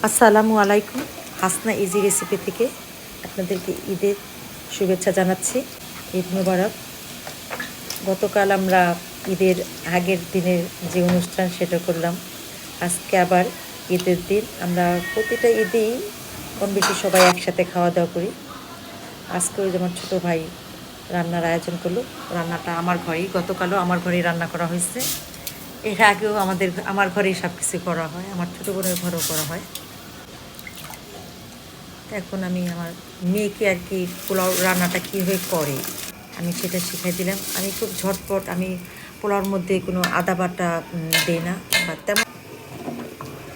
আসসালামু আলাইকুম। Hasna easy recipe থেকে আপনাদেরকে ঈদের শুভেচ্ছা জানাচ্ছি। ঈদ মোবারক। গতকাল আমরা ঈদের আগের দিনের যে অনুষ্ঠান সেটা করলাম। আজকে আবার ঈদের দিন। আমরা প্রতিটা ঈদেই কম বেশি সবাই একসাথে খাওয়া দাওয়া করি। আজকেও যেমন ছোটো ভাই রান্নার আয়োজন করলো। রান্নাটা আমার ঘরেই, গতকালও আমার ঘরেই রান্না করা হয়েছে। এর আগেও আমার ঘরেই সব কিছু করা হয়, আমার ছোটো বোনের ঘরেও করা হয়। এখন আমি আমার মেয়েকে আর কি পোলাও রান্নাটা কীভাবে করে আমি সেটা শিখিয়ে দিলাম। আমি খুব ঝটপট, আমি পোলাওর মধ্যে কোনো আদা বাটা দিই না বা তেমন।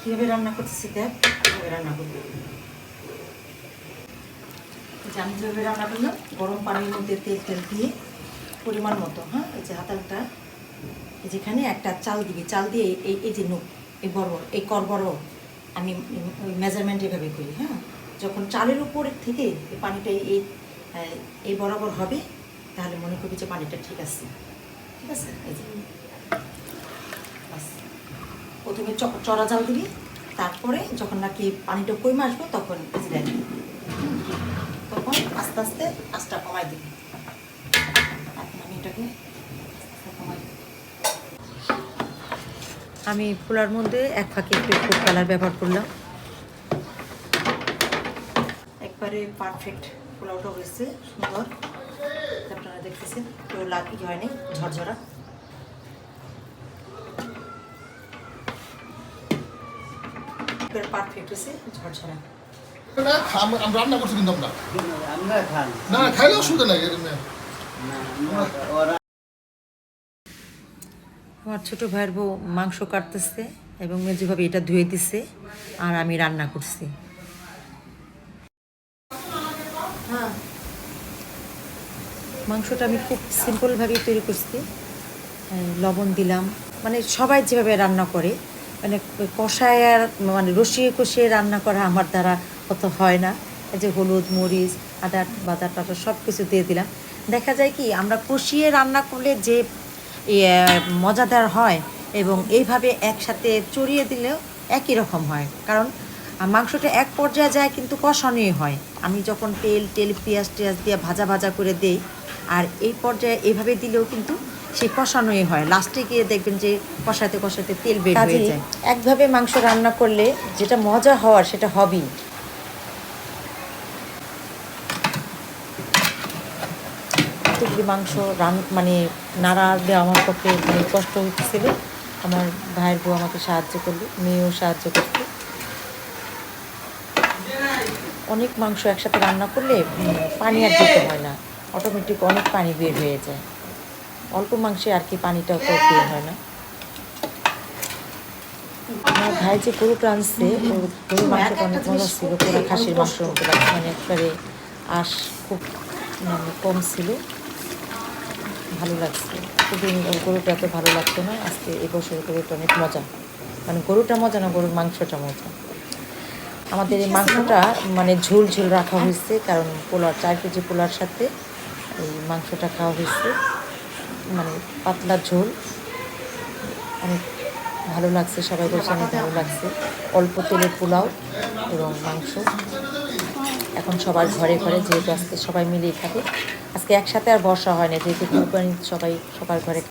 কীভাবে রান্না করতেছি দেখ, কীভাবে রান্না করবো যে আমি যেভাবে রান্না করলাম, গরম পানির মধ্যে তেল দিয়ে পরিমাণ মতো, হ্যাঁ, এই যে হাতালটা যেখানে একটা চাল দিবি, চাল দিয়ে এই যে নুক, এই বড় এই কর বড় আমি ওই মেজারমেন্ট এভাবে করি। হ্যাঁ, যখন চালের উপরের থেকে এই পানিটা এই বরাবর হবে, তাহলে মনে করবি যে পানিটা ঠিক আছে। ঠিক আছে, এই যে প্রথমে চড়া জাল দিবি, তারপরে যখন নাকি পানিটা কমে আসবে তখন এই যে দেখবি, তখন আস্তে আস্তে আঁচটা কমাই দিবি। এখন আমি এটাকে কমাই দিই। আমি পোলার মধ্যে এক ফাঁকে একটু ফুড কালার ব্যবহার করলাম। একবারে পারফেক্ট পোলাওটা হয়েছে, সুন্দর। আপনারা দেখতেছেন কেউ লাকি হয়নি, ঝরঝরা। পারফেক্ট হয়েছে, ঝরঝরা। রান্না করছি কিন্তু না খাইলে অসুবিধা নাই। আমার ছোটো ভাইয়ের বউ মাংস কাটতেছে এবং মেজুভাবে এটা ধুয়ে দিছে, আর আমি রান্না করছি। হ্যাঁ, মাংসটা আমি খুব সিম্পলভাবেই তৈরি করছি। লবণ দিলাম, মানে সবাই যেভাবে রান্না করে, মানে কষায় আর মানে রসিয়ে কষিয়ে রান্না করা আমার দ্বারা অত হয় না। এই যে হলুদ, মরিচ, আদা বাদা টাটা সব কিছু দিয়ে দিলাম। দেখা যায় কি, আমরা কষিয়ে রান্না করলে যে মজাদার হয় এবং এইভাবে একসাথে চড়িয়ে দিলেও একই রকম হয়, কারণ মাংসটা এক পর্যায়ে যায় কিন্তু কষানোই হয়। আমি যখন তেল পেঁয়াজ দিয়ে ভাজা করে দেই, আর এই পর্যায়ে এইভাবে দিলেও কিন্তু সেই কষানোই হয়। লাস্টে গিয়ে দেখবেন যে কষাতে তেল বের হয়ে যায়। একভাবে মাংস রান্না করলে যেটা মজা হওয়ার সেটা হবেই। এতগুলি মাংস মানে নাড়া দেওয়া আমার পক্ষে অনেক কষ্ট হচ্ছিল। আমার ভাইয়ের বউ আমাকে সাহায্য করলো, মেয়েও সাহায্য করতো। অনেক মাংস একসাথে রান্না করলে পানি আর দিতে হয় না, অটোমেটিক অনেক পানি বের হয়ে যায়। অল্প মাংসে আর কি পানিটা বের হয় না। আমার ভাই যে গরুটা আনছে, ওর গরুর মাংসটা অনেক মজা ছিল, পুরো খাসির মাংসের মতো লাগছে, মানে একবারে আঁশ খুব মানে কম ছিল, ভালো লাগছে খুবই। গরুটা এত ভালো লাগতো না, আজকে এবছর গরুটা অনেক মজা, মানে গরুটা মজা না, গরুর মাংসটা মজা। আমাদের এই মাংসটা মানে ঝোল রাখা হয়েছে, কারণ পোলার 4 কেজি পোলার সাথে এই মাংসটা খাওয়া হয়েছে, মানে পাতলা ঝোল। অনেক ভালো লাগছে, সবাই বলছে অনেক ভালো লাগছে। অল্প তেলের পোলাও এবং মাংস। এখন সবার ঘরে যেহেতু আজকে সবাই মিলেই খাবে, আজকে একসাথে আর বসা হয় না, যেহেতু কুরবানি সবাই সবার ঘরে